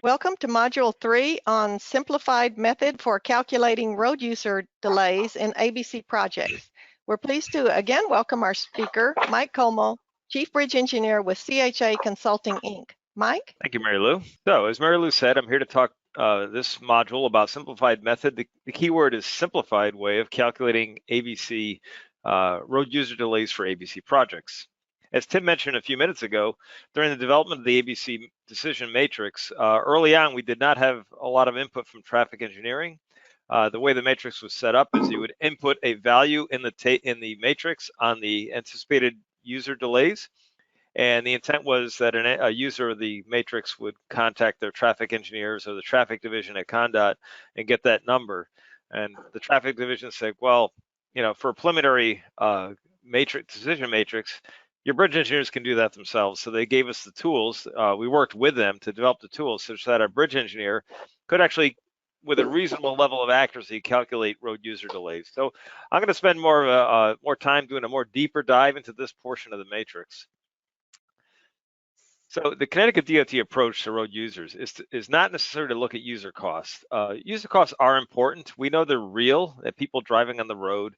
Welcome to Module 3 on Simplified Method for Calculating Road User Delays in ABC Projects. We're pleased to again welcome our speaker, Mike Culmo, Chief Bridge Engineer with CHA Consulting, Inc. Mike? Thank you, Mary Lou. So, as Mary Lou said, I'm here to talk this module about simplified method. The key word is simplified way of calculating ABC road user delays for ABC projects. As Tim mentioned a few minutes ago, during the development of the ABC decision matrix, early on, we did not have a lot of input from traffic engineering. The way the matrix was set up is you would input a value in the matrix on the anticipated user delays. And the intent was that a user of the matrix would contact their traffic engineers or the traffic division at ConnDOT and get that number. And the traffic division said, well, you know, for a preliminary decision matrix, your bridge engineers can do that themselves. So they gave us the tools. We worked with them to develop the tools such that our bridge engineer could actually, with a reasonable level of accuracy, calculate road user delays. So I'm going to spend more time doing a more deeper dive into this portion of the matrix. So the Connecticut DOT approach to road users is not necessarily to look at user costs. User costs are important. We know they're real, that people driving on the road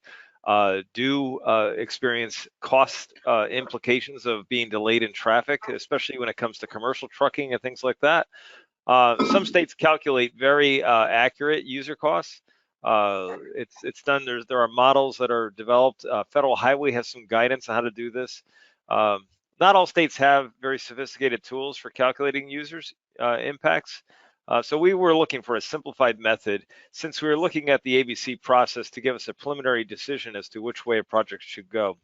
do experience cost implications of being delayed in traffic, especially when it comes to commercial trucking and things like that. Some states calculate very accurate user costs. It's done. There are models that are developed. Federal Highway has some guidance on how to do this. Not all states have very sophisticated tools for calculating users' impacts. So we were looking for a simplified method since we were looking at the ABC process to give us a preliminary decision as to which way a project should go.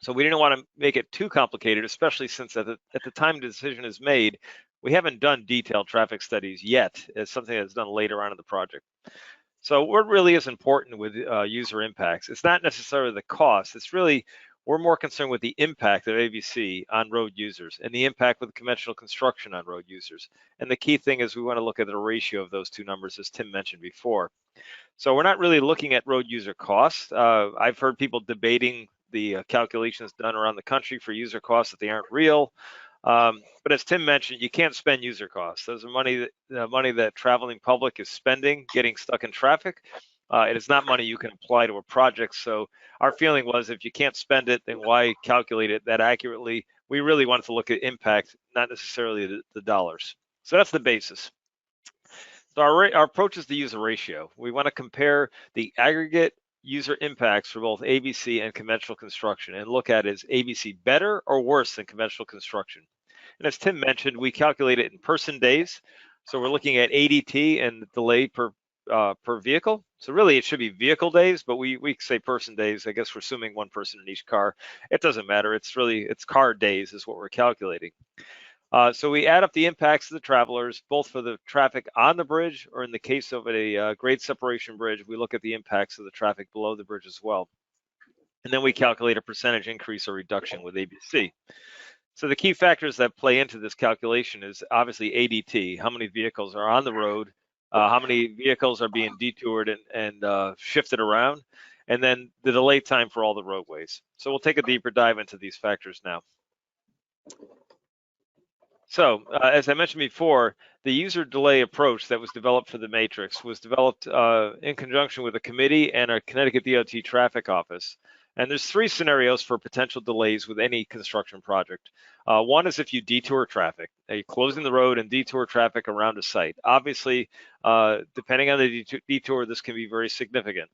So we didn't want to make it too complicated, especially since at the time the decision is made, we haven't done detailed traffic studies yet. It's something that's done later on in the project. So what really is important with user impacts, it's not necessarily the cost, it's really, we're more concerned with the impact of ABC on road users and the impact with conventional construction on road users. And the key thing is we want to look at the ratio of those two numbers, as Tim mentioned before. So we're not really looking at road user costs. I've heard people debating the calculations done around the country for user costs that they aren't real. But as Tim mentioned, you can't spend user costs. Those are the money that traveling public is spending, getting stuck in traffic. It is not money you can apply to a project. So our feeling was if you can't spend it, then why calculate it that accurately? We really wanted to look at impact, not necessarily the dollars. So that's the basis. So our approach is to use a ratio. We want to compare the aggregate user impacts for both ABC and conventional construction and look at is ABC better or worse than conventional construction? And as Tim mentioned, we calculate it in person days. So we're looking at ADT and the delay per vehicle. So really it should be vehicle days, but we say person days. I guess we're assuming one person in each car. It doesn't matter. It's car days is what we're calculating. So we add up the impacts of the travelers, both for the traffic on the bridge or in the case of a grade separation bridge, we look at the impacts of the traffic below the bridge as well. And then we calculate a percentage increase or reduction with ABC. So the key factors that play into this calculation is obviously ADT, how many vehicles are on the road, how many vehicles are being detoured and shifted around, and then the delay time for all the roadways. So we'll take a deeper dive into these factors now. So as I mentioned before, the user delay approach that was developed for the matrix was developed in conjunction with a committee and our Connecticut DOT traffic office. And there's three scenarios for potential delays with any construction project. One is if you detour traffic, you're closing the road and detour traffic around a site. Obviously, depending on the detour, this can be very significant.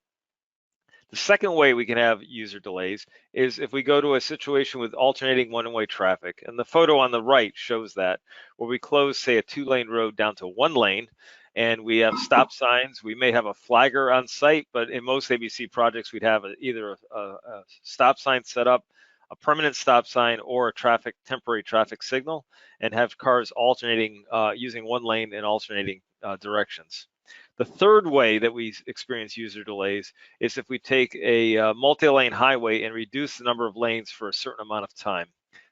The second way we can have user delays is if we go to a situation with alternating one-way traffic. And the photo on the right shows that, where we close, say, a two-lane road down to one lane, and we have stop signs. We may have a flagger on site, but in most ABC projects, we'd have either a stop sign set up, a permanent stop sign, or a temporary traffic signal, and have cars alternating using one lane in alternating directions. The third way that we experience user delays is if we take a multi-lane highway and reduce the number of lanes for a certain amount of time.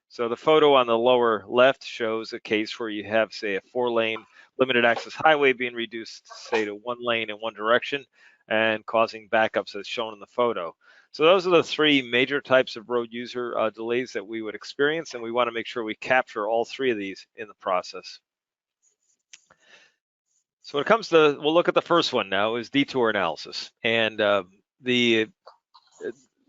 So the photo on the lower left shows a case where you have, say, a 4-lane limited access highway being reduced, say, to one lane in one direction and causing backups as shown in the photo. So those are the three major types of road user delays that we would experience, and we want to make sure we capture all three of these in the process. So when it comes to, we'll look at the first one now, is detour analysis. And the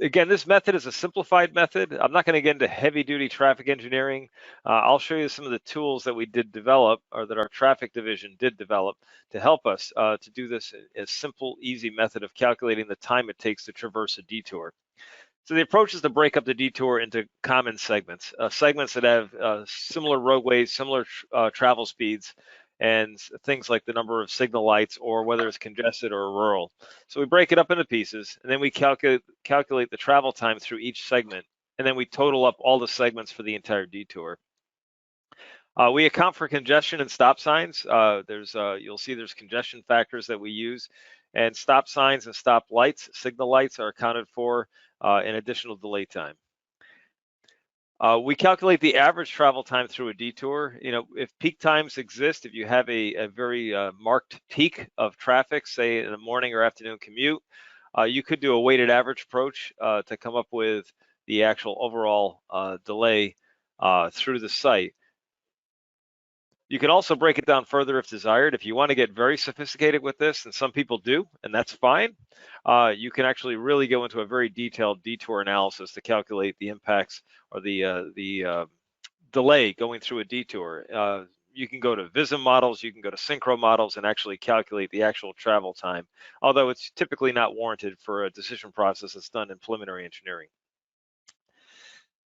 again, this method is a simplified method. I'm not going to get into heavy duty traffic engineering. I'll show you some of the tools that we did develop, or that our traffic division did develop, to help us to do this in a simple, easy method of calculating the time it takes to traverse a detour. So the approach is to break up the detour into common segments, segments that have similar roadways, similar travel speeds, and things like the number of signal lights or whether it's congested or rural. So we break it up into pieces, and then we calculate the travel time through each segment, and then we total up all the segments for the entire detour. We account for congestion and stop signs. You'll see there's congestion factors that we use, and stop signs and stop lights, signal lights, are accounted for in additional delay time. We calculate the average travel time through a detour. You know, if peak times exist, if you have a very marked peak of traffic, say in the morning or afternoon commute, you could do a weighted average approach to come up with the actual overall delay through the site. You can also break it down further if desired. If you want to get very sophisticated with this, and some people do, and that's fine, you can actually really go into a very detailed detour analysis to calculate the impacts or the delay going through a detour. You can go to VISM models, you can go to synchro models, and actually calculate the actual travel time, although it's typically not warranted for a decision process that's done in preliminary engineering.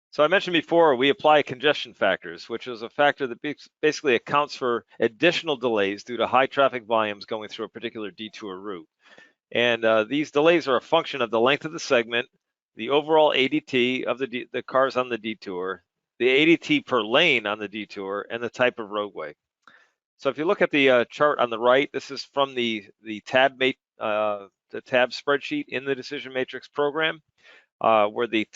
So I mentioned before, we apply congestion factors, which is a factor that basically accounts for additional delays due to high traffic volumes going through a particular detour route. And these delays are a function of the length of the segment, the overall ADT of the cars on the detour, the ADT per lane on the detour, and the type of roadway. So if you look at the chart on the right, this is from the tab spreadsheet in the decision matrix program, where the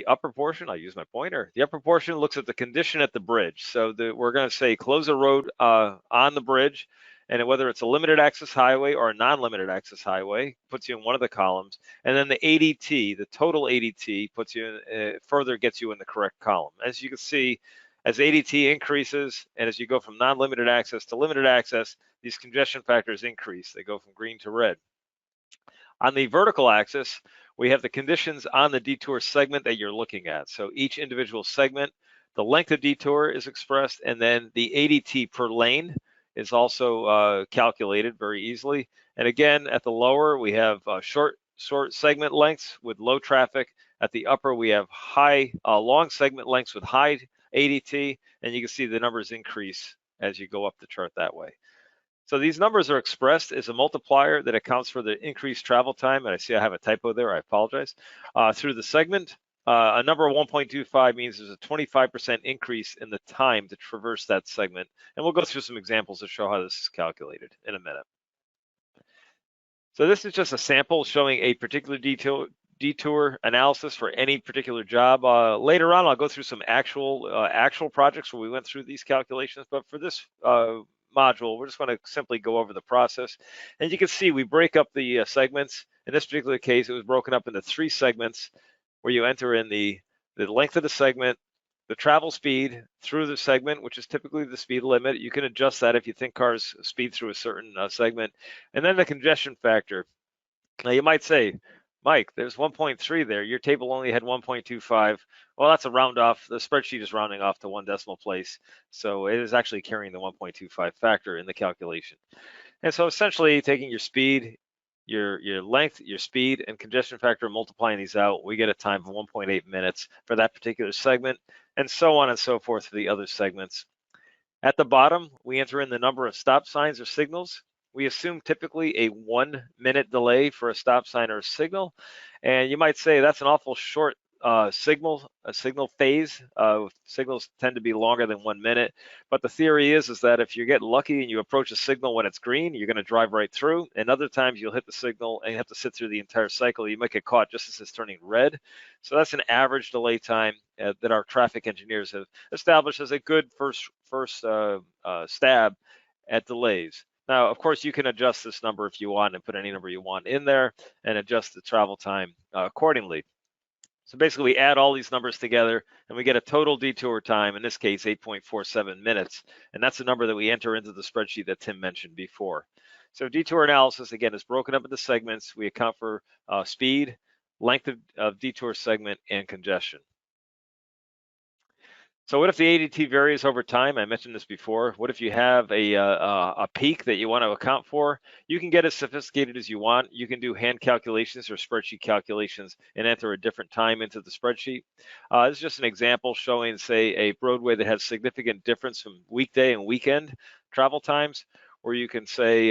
upper portion, I'll use my pointer, the upper portion looks at the condition at the bridge. So we're going to say close a road on the bridge, and whether it's a limited access highway or a non-limited access highway, puts you in one of the columns. And then the ADT, the total ADT, puts you in, further gets you in the correct column. As you can see, as ADT increases, and as you go from non-limited access to limited access, these congestion factors increase. They go from green to red. On the vertical axis, we have the conditions on the detour segment that you're looking at. So each individual segment, the length of detour is expressed, and then the ADT per lane is also calculated very easily. And again, at the lower, we have short segment lengths with low traffic. At the upper, we have long segment lengths with high ADT, and you can see the numbers increase as you go up the chart that way. So these numbers are expressed as a multiplier that accounts for the increased travel time, and I see I have a typo there, I apologize, through the segment. A number of 1.25 means there's a 25% increase in the time to traverse that segment, and we'll go through some examples to show how this is calculated in a minute. So this is just a sample showing a particular detour analysis for any particular job. Later on, I'll go through some actual projects where we went through these calculations, but for this module, we're just going to simply go over the process. And you can see we break up the segments. In this particular case, it was broken up into 3 segments where you enter in the length of the segment, the travel speed through the segment, which is typically the speed limit. You can adjust that if you think cars speed through a certain segment. And then the congestion factor. Now you might say, Mike, there's 1.3 there. Your table only had 1.25. Well, that's a round off. The spreadsheet is rounding off to 1 decimal place. So it is actually carrying the 1.25 factor in the calculation. And so essentially taking your speed, your length, your speed, and congestion factor, multiplying these out, we get a time of 1.8 minutes for that particular segment, and so on and so forth for the other segments. At the bottom, we enter in the number of stop signs or signals. We assume typically a 1-minute delay for a stop sign or a signal. And you might say that's an awful short signal phase. Signals tend to be longer than 1 minute. But the theory is that if you get lucky and you approach a signal when it's green, you're going to drive right through. And other times you'll hit the signal and you have to sit through the entire cycle. You might get caught just as it's turning red. So that's an average delay time that our traffic engineers have established as a good first stab at delays. Now, of course, you can adjust this number if you want and put any number you want in there and adjust the travel time accordingly. So basically we add all these numbers together and we get a total detour time, in this case 8.47 minutes, and that's the number that we enter into the spreadsheet that Tim mentioned before. So detour analysis, again, is broken up into segments. We account for speed, length of detour segment, and congestion. So what if the ADT varies over time? I mentioned this before. What if you have a peak that you want to account for? You can get as sophisticated as you want. You can do hand calculations or spreadsheet calculations and enter a different time into the spreadsheet. This is just an example showing, say, a roadway that has significant difference from weekday and weekend travel times, where you can say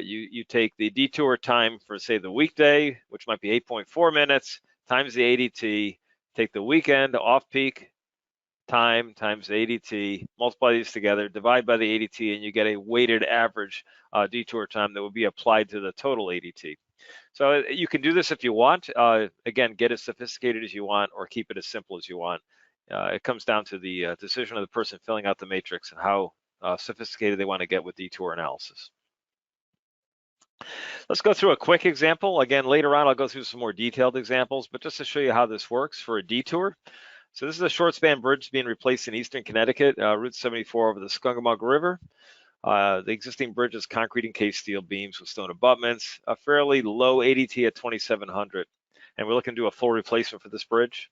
you take the detour time for, say, the weekday, which might be 8.4 minutes, times the ADT, take the weekend off-peak time times the ADT, multiply these together, divide by the ADT, and you get a weighted average detour time that will be applied to the total ADT. So you can do this if you want. Again, get as sophisticated as you want or keep it as simple as you want. It comes down to the decision of the person filling out the matrix and how sophisticated they want to get with detour analysis. Let's go through a quick example. Again, later on, I'll go through some more detailed examples, but just to show you how this works for a detour. So this is a short span bridge being replaced in eastern Connecticut, Route 74 over the Scungamug River. The existing bridge is concrete encased steel beams with stone abutments, a fairly low ADT at 2,700. And we're looking to do a full replacement for this bridge.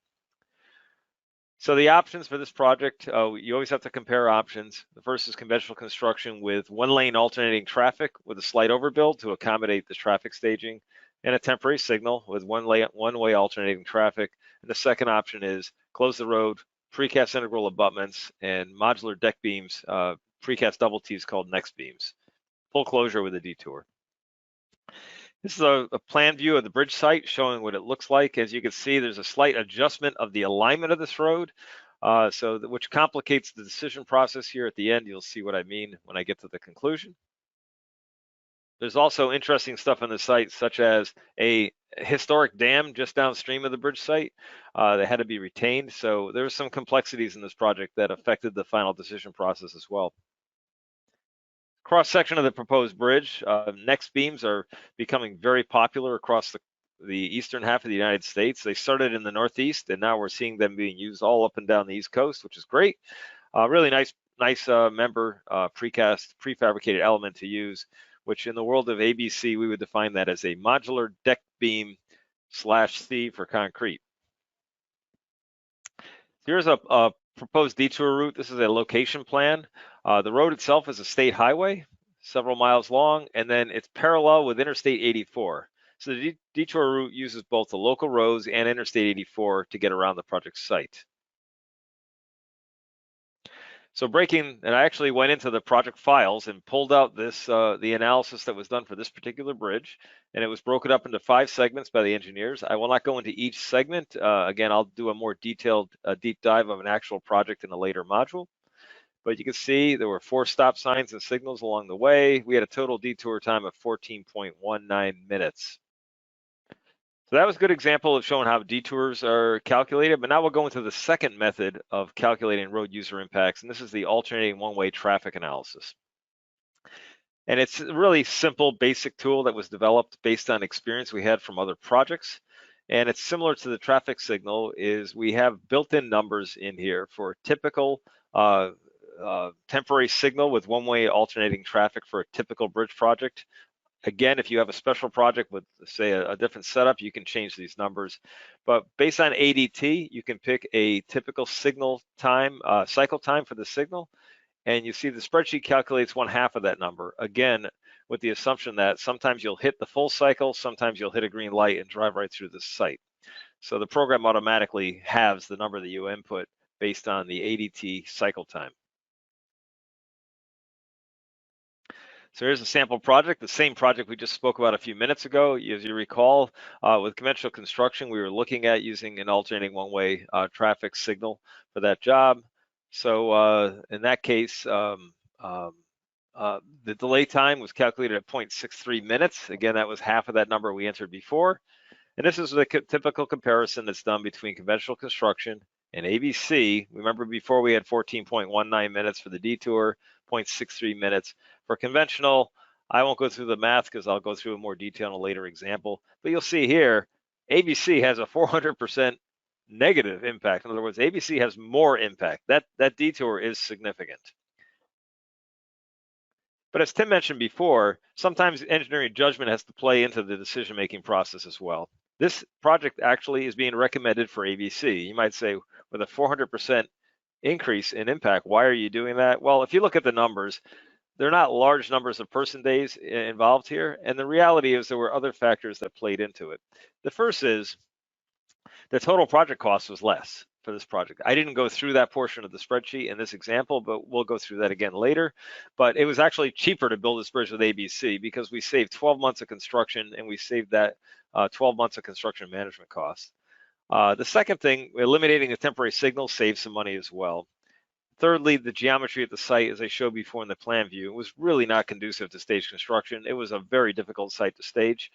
So the options for this project, you always have to compare options. The first is conventional construction with one lane alternating traffic with a slight overbuild to accommodate the traffic staging, and a temporary signal with one-way alternating traffic. And the second option is close the road, precast integral abutments, and modular deck beams, precast double T's called next beams. Full closure with a detour. This is a plan view of the bridge site showing what it looks like. As you can see, there's a slight adjustment of the alignment of this road, which complicates the decision process here at the end. You'll see what I mean when I get to the conclusion. There's also interesting stuff on the site, such as a historic dam just downstream of the bridge site that had to be retained. So there's some complexities in this project that affected the final decision process as well. Cross section of the proposed bridge. Next beams are becoming very popular across the eastern half of the United States. They started in the Northeast, and now we're seeing them being used all up and down the East Coast, which is great. Really nice member precast, prefabricated element to use, which in the world of ABC, we would define that as a modular deck beam /C for concrete. Here's a proposed detour route. This is a location plan. The road itself is a state highway, several miles long, and then it's parallel with Interstate 84. So the detour route uses both the local roads and Interstate 84 to get around the project site. So and I actually went into the project files and pulled out the analysis that was done for this particular bridge, and it was broken up into 5 segments by the engineers. I will not go into each segment. Again, I'll do a more detailed deep dive of an actual project in a later module. But you can see there were 4 stop signs and signals along the way. We had a total detour time of 14.19 minutes. So that was a good example of showing how detours are calculated, but now we'll go into the second method of calculating road user impacts, and this is the alternating one-way traffic analysis. And it's a really simple, basic tool that was developed based on experience we had from other projects. And it's similar to the traffic signal, is we have built-in numbers in here for typical temporary signal with one-way alternating traffic for a typical bridge project. Again, if you have a special project with, say, a different setup, you can change these numbers. But based on ADT, you can pick a typical signal time, cycle time for the signal, and you see the spreadsheet calculates 1/2 of that number. Again, with the assumption that sometimes you'll hit the full cycle, sometimes you'll hit a green light and drive right through the site. So the program automatically halves the number that you input based on the ADT cycle time. So here's a sample project, the same project we just spoke about a few minutes ago. As you recall, with conventional construction, we were looking at using an alternating one-way traffic signal for that job. So in that case, the delay time was calculated at 0.63 minutes. Again, that was half of that number we entered before. And this is the typical comparison that's done between conventional construction and ABC. Remember before we had 14.19 minutes for the detour, 0.63 minutes for conventional. I won't go through the math because I'll go through in more detail in a later example, but you'll see here, ABC has a 400% negative impact. In other words, ABC has more impact. That detour is significant. But as Tim mentioned before, sometimes engineering judgment has to play into the decision-making process as well. This project actually is being recommended for ABC. You might say, with a 400% increase in impact, why are you doing that? Well, if you look at the numbers, they're not large numbers of person days involved here. And the reality is there were other factors that played into it. The first is the total project cost was less for this project. I didn't go through that portion of the spreadsheet in this example, but we'll go through that again later. But it was actually cheaper to build this bridge with ABC because we saved 12 months of construction and we saved that 12 months of construction management costs. The second thing, eliminating the temporary signal saves some money as well. Thirdly, the geometry at the site, as I showed before in the plan view, was really not conducive to stage construction. It was a very difficult site to stage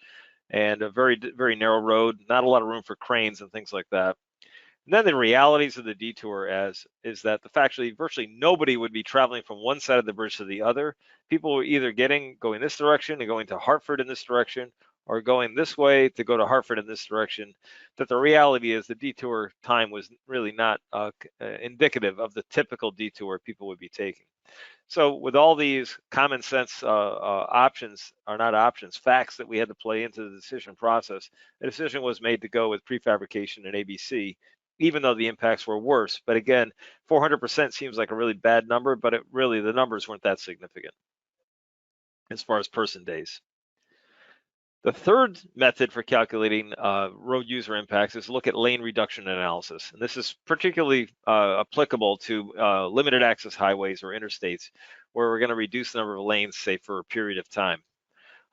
and a very, very narrow road, not a lot of room for cranes and things like that. And then the realities of the detour is that virtually nobody would be traveling from one side of the bridge to the other. People were either going this direction and going to Hartford in this direction, or going this way to go to Hartford in this direction. That the reality is the detour time was really not indicative of the typical detour people would be taking. So with all these common sense facts that we had to play into the decision process, the decision was made to go with prefabrication and ABC, even though the impacts were worse. But again, 400% seems like a really bad number, but the numbers weren't that significant as far as person days. The third method for calculating road user impacts is look at lane reduction analysis. And this is particularly applicable to limited access highways or interstates, where we're going to reduce the number of lanes, say, for a period of time.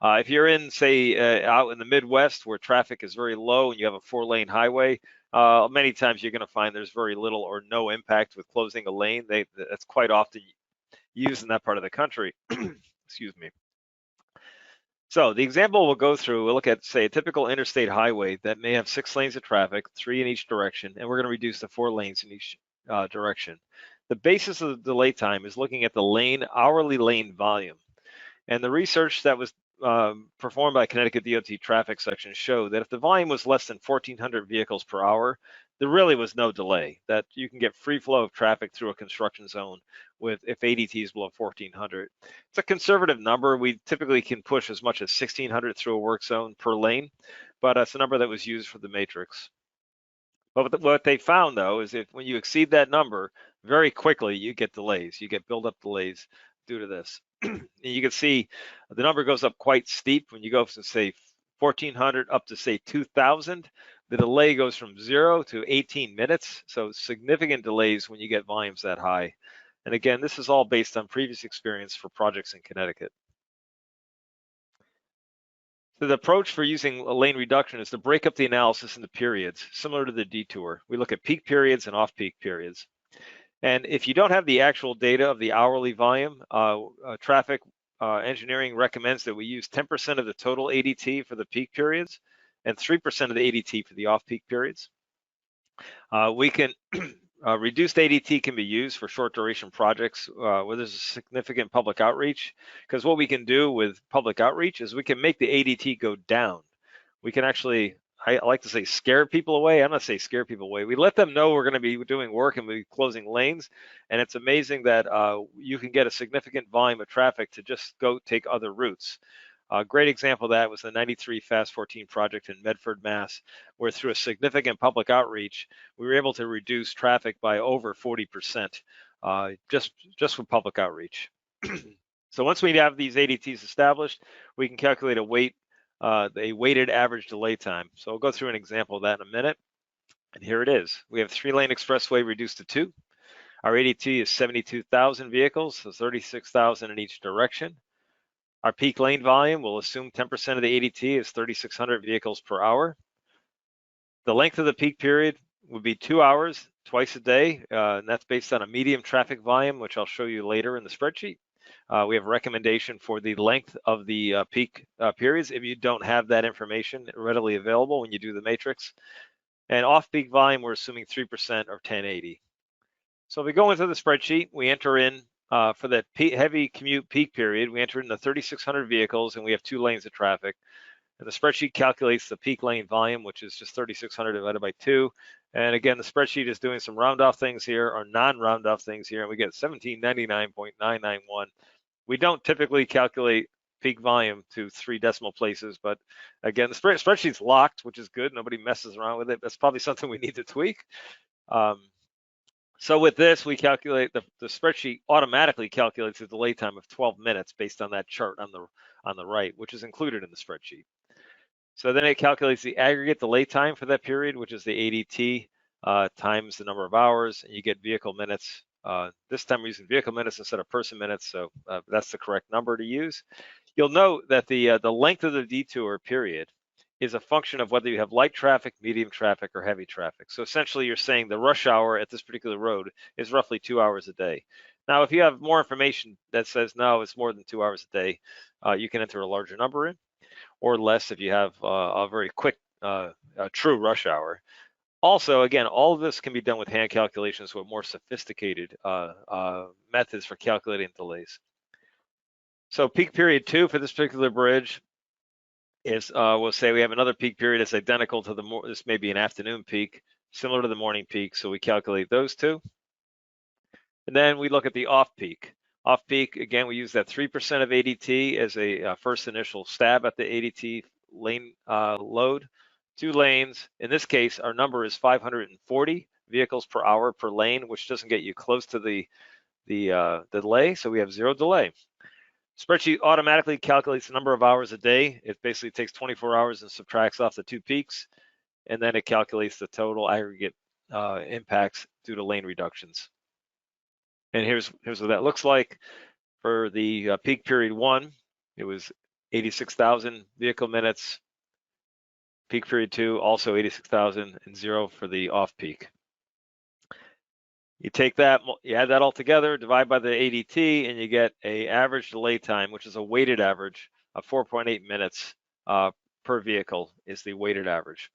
If you're in, say, out in the Midwest where traffic is very low and you have a 4-lane highway, many times you're going to find there's very little or no impact with closing a lane. That's quite often used in that part of the country. Excuse me. So the example we'll go through, we'll look at, say, a typical interstate highway that may have 6 lanes of traffic, 3 in each direction, and we're going to reduce to 4 lanes in each direction. The basis of the delay time is looking at the hourly lane volume. And the research that was performed by Connecticut DOT traffic section showed that if the volume was less than 1,400 vehicles per hour, there really was no delay, that you can get free flow of traffic through a construction zone if ADT is below 1,400. It's a conservative number. We typically can push as much as 1,600 through a work zone per lane, but it's a number that was used for the matrix. But what they found, though, is when you exceed that number, very quickly you get delays. You get build-up delays due to this. You can see the number goes up quite steep when you go from, say, 1,400 up to, say, 2,000. The delay goes from 0 to 18 minutes. So significant delays when you get volumes that high. And again, this is all based on previous experience for projects in Connecticut. So the approach for using a lane reduction is to break up the analysis into periods, similar to the detour. We look at peak periods and off-peak periods. And if you don't have the actual data of the hourly volume, traffic engineering recommends that we use 10% of the total ADT for the peak periods and 3% of the ADT for the off-peak periods. Reduced ADT can be used for short duration projects where there's a significant public outreach, because what we can do with public outreach is we can make the ADT go down. We can actually, I like to say, scare people away. I'm not saying scare people away. We let them know we're going to be doing work and we'll be closing lanes. And it's amazing that you can get a significant volume of traffic to just go take other routes. A great example of that was the 93 Fast 14 project in Medford, Mass, where through a significant public outreach, we were able to reduce traffic by over 40% just with public outreach. So once we have these ADTs established, we can calculate a weighted average delay time. So I'll go through an example of that in a minute. And here it is. We have 3-lane expressway reduced to 2. Our ADT is 72,000 vehicles, so 36,000 in each direction. Our peak lane volume, we'll assume 10% of the ADT is 3,600 vehicles per hour. The length of the peak period would be 2 hours, twice a day, and that's based on a medium traffic volume, which I'll show you later in the spreadsheet. We have a recommendation for the length of the peak periods if you don't have that information readily available when you do the matrix. And off-peak volume, we're assuming 3% or 1080. So if we go into the spreadsheet, we enter in for the heavy commute peak period, we enter in the 3,600 vehicles and we have 2 lanes of traffic. And the spreadsheet calculates the peak lane volume, which is just 3,600 divided by 2. And again, the spreadsheet is doing some round off things here or non-round off things here, and we get 1799.991. We don't typically calculate peak volume to 3 decimal places, but again, the spreadsheet's locked, which is good. Nobody messes around with it. That's probably something we need to tweak. So with this, we calculate the spreadsheet automatically calculates a delay time of 12 minutes based on that chart on the right, which is included in the spreadsheet. So then it calculates the aggregate delay time for that period, which is the ADT times the number of hours, and you get vehicle minutes. This time we're using vehicle minutes instead of person minutes, so that's the correct number to use. You'll note that the length of the detour period is a function of whether you have light traffic, medium traffic, or heavy traffic. So essentially you're saying the rush hour at this particular road is roughly 2 hours a day. Now, if you have more information that says, no, it's more than 2 hours a day, you can enter a larger number in, or less if you have a very quick, true rush hour. Also, again, all of this can be done with hand calculations with more sophisticated methods for calculating delays. So peak period 2 for this particular bridge is, we'll say we have another peak period that's identical to this may be an afternoon peak, similar to the morning peak. So we calculate those two. And then we look at the off peak. Off peak, again, we use that 3% of ADT as a first initial stab at the ADT lane load. 2 lanes. In this case, our number is 540 vehicles per hour per lane, which doesn't get you close to the delay. So we have 0 delay. Spreadsheet automatically calculates the number of hours a day. It basically takes 24 hours and subtracts off the 2 peaks, and then it calculates the total aggregate impacts due to lane reductions. And here's what that looks like. For the peak period 1, it was 86,000 vehicle minutes. Peak period 2, also 86,000, and 0 for the off peak. You take that, you add that all together, divide by the ADT, and you get a average delay time, which is a weighted average of 4.8 minutes per vehicle is the weighted average.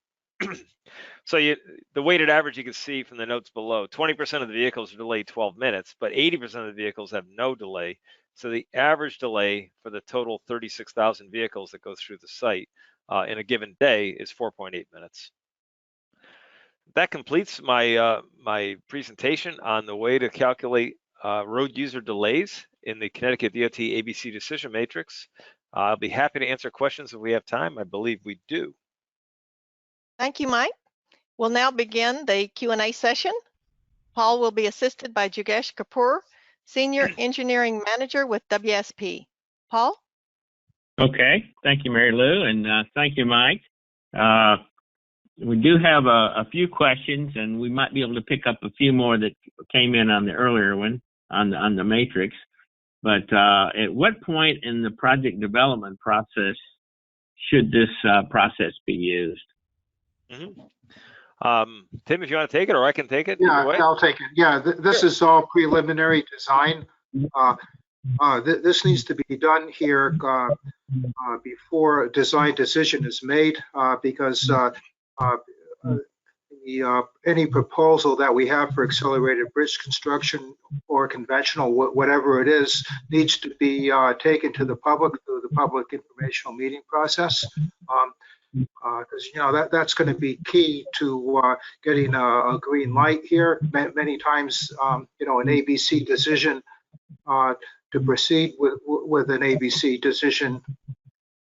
So the weighted average you can see from the notes below, 20% of the vehicles are delayed 12 minutes, but 80% of the vehicles have no delay. So the average delay for the total 36,000 vehicles that go through the site in a given day is 4.8 minutes. That completes my my presentation on the way to calculate road user delays in the Connecticut DOT ABC decision matrix. I'll be happy to answer questions if we have time. I believe we do. Thank you, Mike. We'll now begin the Q&A session. Paul will be assisted by Jugesh Kapoor, Senior Engineering Manager with WSP. Paul? Okay, thank you, Mary Lou, and thank you, Mike. We do have a few questions, and we might be able to pick up a few more that came in on the earlier one on the matrix. But at what point in the project development process should this process be used? Tim, if you want to take it, or I can take it. Yeah, I'll take it. Yeah, this is all preliminary design. This needs to be done here before a design decision is made, because any proposal that we have for accelerated bridge construction or conventional, whatever it is, needs to be taken to the public through the public informational meeting process. Because that's going to be key to getting a green light here. Many times, an ABC decision to proceed with an ABC decision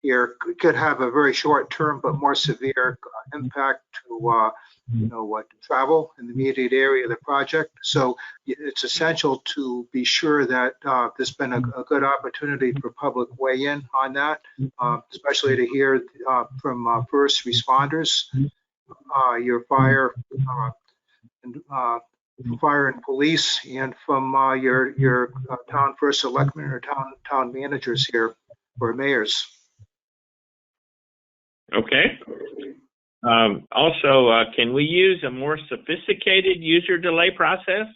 here could have a very short term but more severe impact to travel in the immediate area of the project. So it's essential to be sure that there's been a good opportunity for public weigh-in on that, especially to hear from first responders, your fire and police, and from your town first selectmen or town managers here, or mayors. Okay. Also, can we use a more sophisticated user delay process?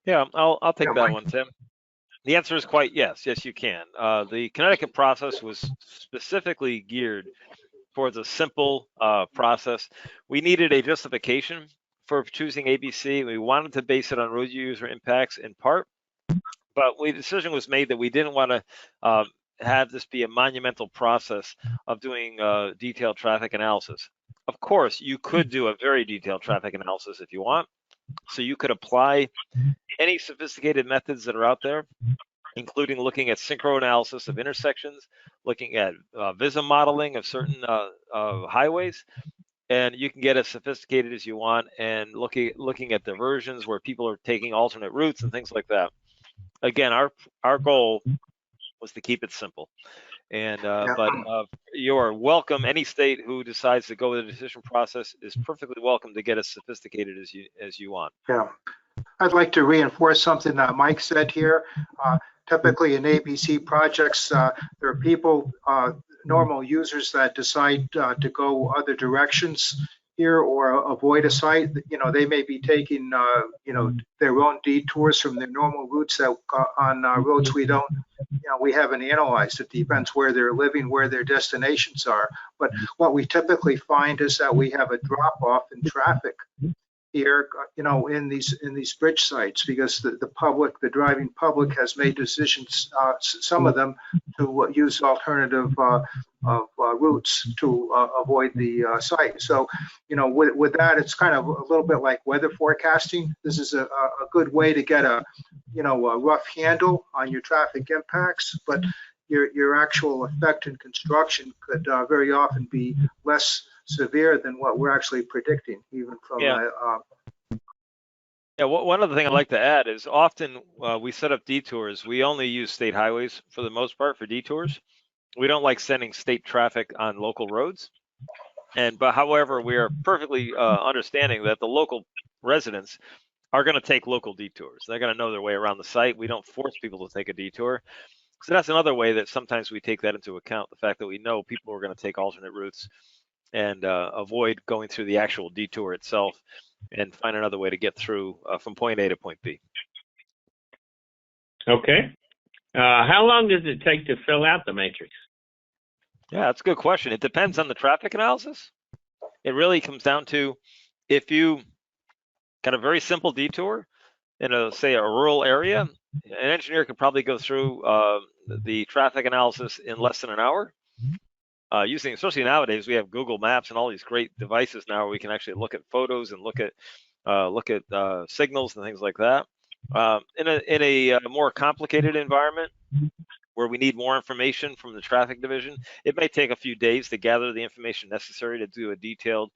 Yeah, I'll take that Mike. one, Tim. The answer is quite yes. Yes, you can. The Connecticut process was specifically geared towards a simple process. We needed a justification for choosing ABC. We wanted to base it on road user impacts in part, but the decision was made that we didn't want to have this be a monumental process of doing detailed traffic analysis. Of course, you could do a very detailed traffic analysis if you want. So you could apply any sophisticated methods that are out there, including looking at synchro analysis of intersections, looking at VISM modeling of certain highways, and you can get as sophisticated as you want, and looking at diversions where people are taking alternate routes and things like that. Again, our goal was to keep it simple. And but you are welcome. Any state who decides to go with the decision process is perfectly welcome to get as sophisticated as you want. Yeah, I'd like to reinforce something that Mike said here. Typically in ABC projects, there are people, normal users that decide to go other directions here or avoid a site. You know, they may be taking, you know, their own detours from their normal routes that on roads we don't, you know, we haven't analyzed. It depends where they're living, where their destinations are. But what we typically find is that we have a drop off in traffic here, you know, in these bridge sites, because the public, the driving public, has made decisions, some of them, to use alternative routes to avoid the site. So, you know, with that, it's kind of a little bit like weather forecasting. This is a good way to get a, you know, a rough handle on your traffic impacts, but your actual effect in construction could very often be less severe than what we're actually predicting, even from one other thing I'd like to add is often we set up detours. We only use state highways for the most part for detours. We don't like sending state traffic on local roads. But however, we are perfectly understanding that the local residents are going to take local detours. They're going to know their way around the site. We don't force people to take a detour. So that's another way that sometimes we take that into account, the fact that we know people are going to take alternate routes and avoid going through the actual detour itself and find another way to get through from point A to point B. Okay. How long does it take to fill out the matrix? Yeah, that's a good question. It depends on the traffic analysis. It really comes down to if you got a very simple detour in say a rural area, an engineer could probably go through the traffic analysis in less than an hour. Using, especially nowadays, we have Google Maps and all these great devices now where we can actually look at photos and look at signals and things like that. In a more complicated environment where we need more information from the traffic division, it may take a few days to gather the information necessary to do a detailed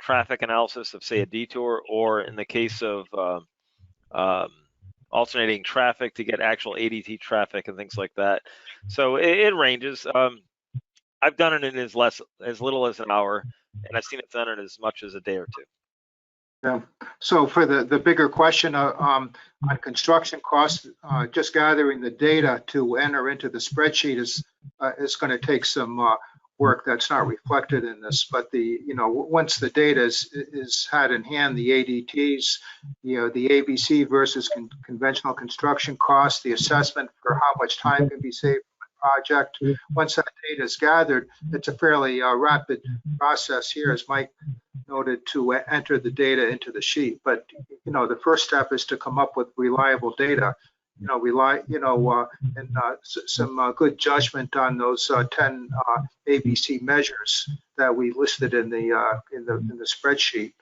traffic analysis of, say, a detour, or in the case of alternating traffic to get actual ADT traffic and things like that. So it ranges. I've done it in as little as an hour, and I've seen it done in as much as a day or two. Yeah. So for the bigger question on construction costs, just gathering the data to enter into the spreadsheet is going to take some work that's not reflected in this. But once the data is had in hand, the ADTs, the ABC versus conventional construction costs, the assessment for how much time can be saved project. Once that data is gathered, it's a fairly rapid process here, as Mike noted, to enter the data into the sheet. But the first step is to come up with reliable data. And some good judgment on those 10 ABC measures that we listed in the spreadsheet.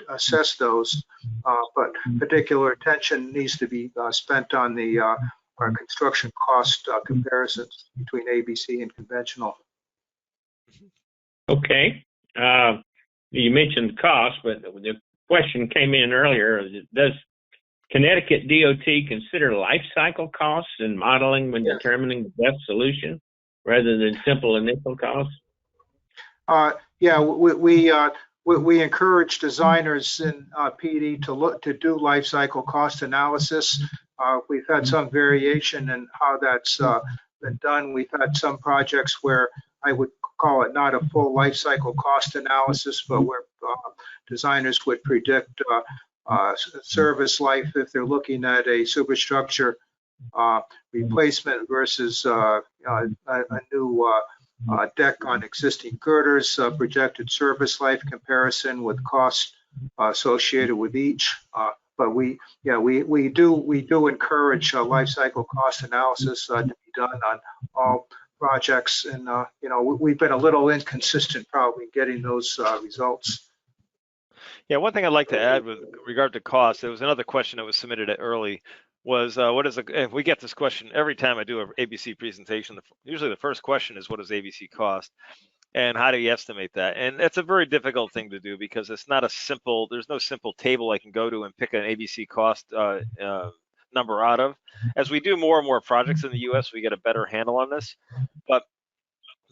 Assess those, but particular attention needs to be spent on the construction cost comparisons between ABC and conventional. Okay. You mentioned cost, but the question came in earlier. Does Connecticut DOT consider life cycle costs in modeling when determining the best solution rather than simple initial costs? Yeah, we encourage designers in PD to do life cycle cost analysis. We've had some variation in how that's been done. We've had some projects where I would call it not a full life cycle cost analysis, but where designers would predict service life if they're looking at a superstructure replacement versus a new deck on existing girders, projected service life comparison with costs associated with each. But we do encourage life cycle cost analysis to be done on all projects. And, you know, we've been a little inconsistent probably in getting those results. Yeah, one thing I'd like to add with regard to cost, there was another question that was submitted early, was what is if we get this question every time I do an ABC presentation, usually the first question is what does ABC cost? And how do you estimate that? And it's a very difficult thing to do because it's not a simple, there's no simple table I can go to and pick an ABC cost number out of. As we do more and more projects in the US, we get a better handle on this. But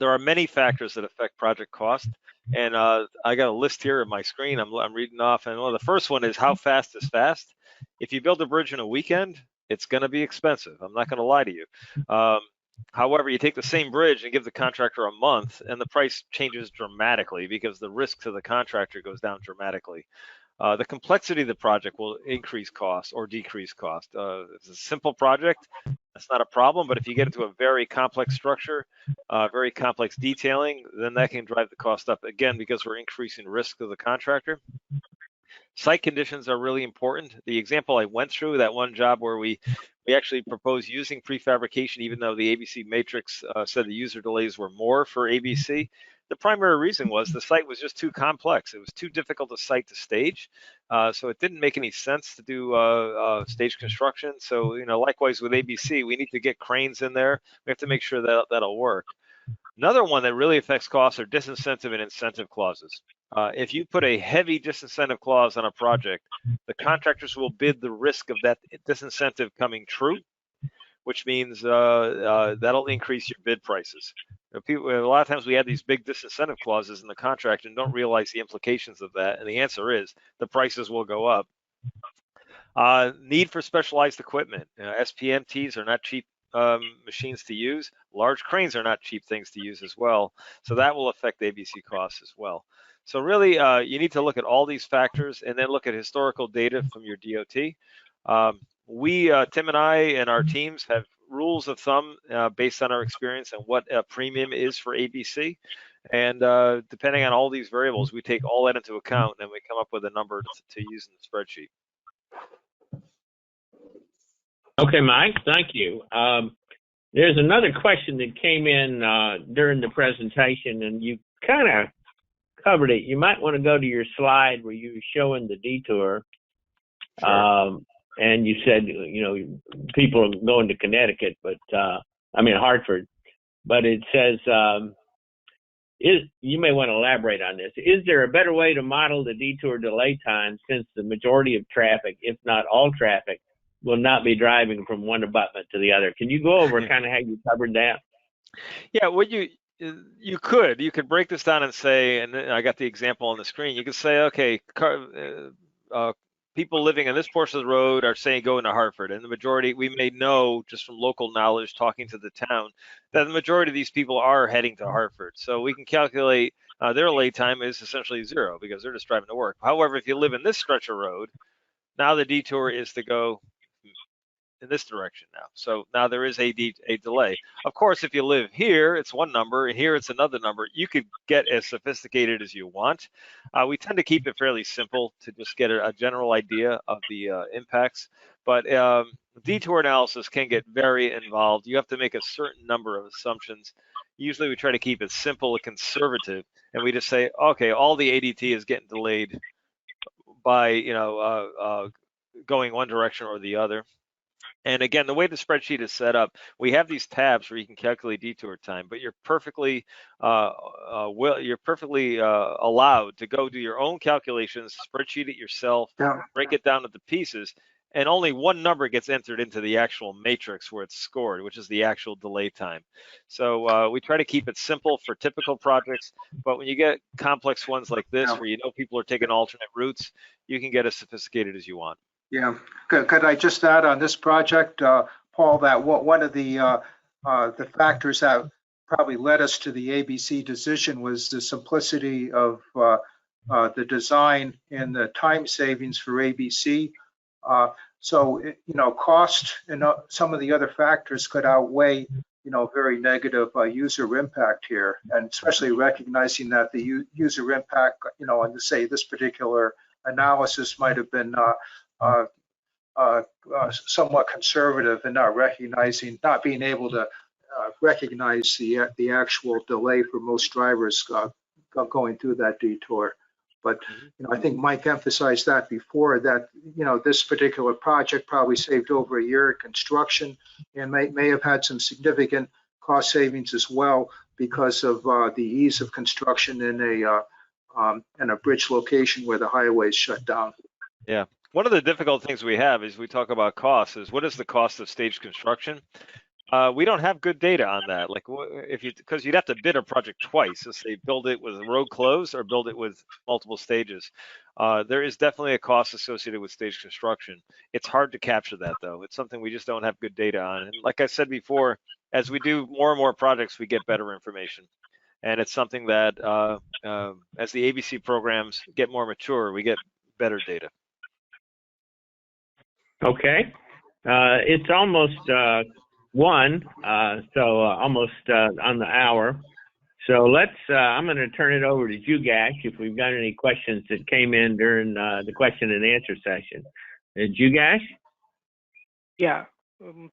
there are many factors that affect project cost. And I got a list here on my screen I'm reading off. And one of the first one is how fast is fast? If you build a bridge in a weekend, it's going to be expensive. I'm not going to lie to you. However, you take the same bridge and give the contractor a month and the price changes dramatically because the risk to the contractor goes down dramatically. The complexity of the project will increase cost or decrease cost. If it's a simple project, that's not a problem, but if you get into a very complex structure, very complex detailing, then that can drive the cost up again because we're increasing risk to the contractor. Site conditions are really important. The example I went through, that one job where we actually proposed using prefabrication, even though the ABC matrix said the user delays were more for ABC. The primary reason was the site was just too complex. It was too difficult a site to stage. So it didn't make any sense to do stage construction. So, you know, likewise with ABC, we need to get cranes in there. We have to make sure that that'll work. Another one that really affects costs are disincentive and incentive clauses. If you put a heavy disincentive clause on a project, the contractors will bid the risk of that disincentive coming true, which means that'll increase your bid prices. A lot of times we have these big disincentive clauses in the contract and don't realize the implications of that. And the answer is the prices will go up. Need for specialized equipment. SPMTs are not cheap machines to use. Large cranes are not cheap things to use as well. So that will affect ABC costs as well. So really, you need to look at all these factors and then look at historical data from your DOT. Tim and I and our teams have rules of thumb based on our experience and what a premium is for ABC. And depending on all these variables, we take all that into account and we come up with a number to use in the spreadsheet. Okay, Mike, thank you. There's another question that came in during the presentation, and you kind of covered it. You might want to go to your slide where you were showing the detour. Sure. And you said, you know, people are going to Connecticut, but Hartford. But it says, you may want to elaborate on this. Is there a better way to model the detour delay time since the majority of traffic, if not all traffic, will not be driving from one abutment to the other? Can you go over kind of how you covered that? Yeah, what you could break this down and say, and I got the example on the screen. You could say, okay, people living on this portion of the road are saying go into Hartford, and the majority, we may know just from local knowledge talking to the town that the majority of these people are heading to Hartford. So we can calculate their lay time is essentially zero because they're just driving to work. However, if you live in this stretch of road, now the detour is to go in this direction now. So now there is a delay. Of course, if you live here, it's one number, and here it's another number. You could get as sophisticated as you want. We tend to keep it fairly simple to just get a general idea of the impacts. But detour analysis can get very involved. You have to make a certain number of assumptions. Usually we try to keep it simple and conservative, and we just say, okay, all the ADT is getting delayed by going one direction or the other. And again, the way the spreadsheet is set up, we have these tabs where you can calculate detour time, but you're perfectly allowed to go do your own calculations, spreadsheet it yourself, break it down into pieces, and only one number gets entered into the actual matrix where it's scored, which is the actual delay time. So we try to keep it simple for typical projects, but when you get complex ones like this, where you know people are taking alternate routes, you can get as sophisticated as you want. Yeah, could I just add on this project, Paul, that one of the factors that probably led us to the ABC decision was the simplicity of the design and the time savings for ABC. So, cost and some of the other factors could outweigh, very negative user impact here, and especially recognizing that the user impact, on say this particular analysis might have been somewhat conservative and not being able to recognize the actual delay for most drivers going through that detour. But I think Mike emphasized that before, that this particular project probably saved over a year of construction and may have had some significant cost savings as well because of the ease of construction in a bridge location where the highway is shut down. Yeah. One of the difficult things we have is we talk about costs is what is the cost of stage construction? We don't have good data on that. Like because you'd have to bid a project twice to say build it with the road closed or build it with multiple stages. There is definitely a cost associated with stage construction. It's hard to capture that though. It's something we just don't have good data on. And like I said before, as we do more and more projects, we get better information. And it's something that as the ABC programs get more mature, we get better data. Okay. It's almost one, so almost on the hour. So I'm going to turn it over to Jugash if we've got any questions that came in during the question and answer session. Jugash? Yeah,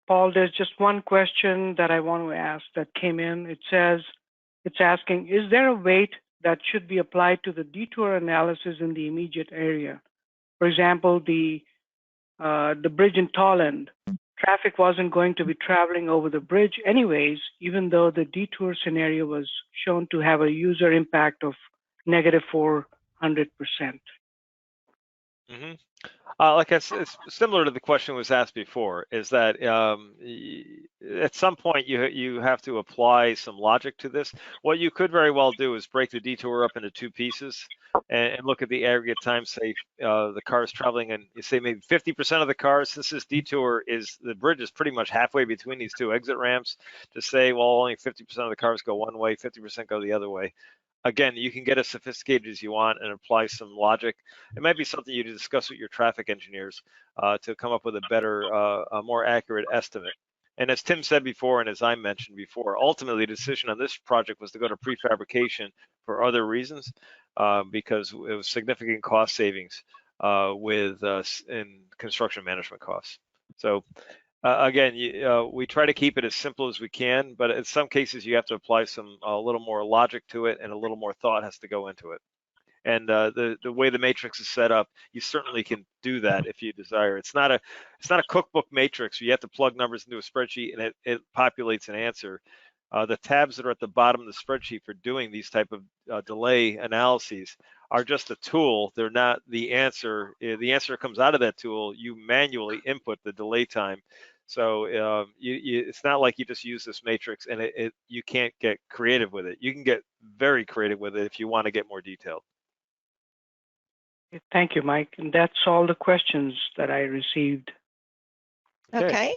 Paul, there's just one question that I want to ask that came in. It's asking, is there a weight that should be applied to the detour analysis in the immediate area? For example, the bridge in Tolland, traffic wasn't going to be traveling over the bridge anyways, even though the detour scenario was shown to have a user impact of -400%. Mm-hmm. Like I said, it's similar to the question was asked before, is that at some point you have to apply some logic to this. What you could very well do is break the detour up into two pieces and look at the aggregate time, say the cars traveling, and you say maybe 50% of the cars, since this detour the bridge is pretty much halfway between these two exit ramps, to say, well, only 50% of the cars go one way, 50% go the other way. Again, you can get as sophisticated as you want and apply some logic. It might be something you discuss with your traffic engineers to come up with a better, a more accurate estimate. And as Tim said before, and as I mentioned before, ultimately the decision on this project was to go to prefabrication for other reasons, because it was significant cost savings in construction management costs. So again, we try to keep it as simple as we can, but in some cases you have to apply a little more logic to it, and a little more thought has to go into it. And the way the matrix is set up, you certainly can do that if you desire. It's not a cookbook matrix where you have to plug numbers into a spreadsheet and it populates an answer. The tabs that are at the bottom of the spreadsheet for doing these type of delay analyses are just a tool. They're not the answer. The answer comes out of that tool. You manually input the delay time. So it's not like you just use this matrix and you can't get creative with it. You can get very creative with it if you want to get more detailed. Thank you, Mike. And that's all the questions that I received. Okay.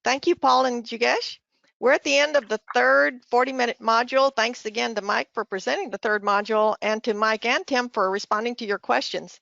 Thank you, Paul and Jugesh. We're at the end of the third 40-minute module. Thanks again to Mike for presenting the third module, and to Mike and Tim for responding to your questions.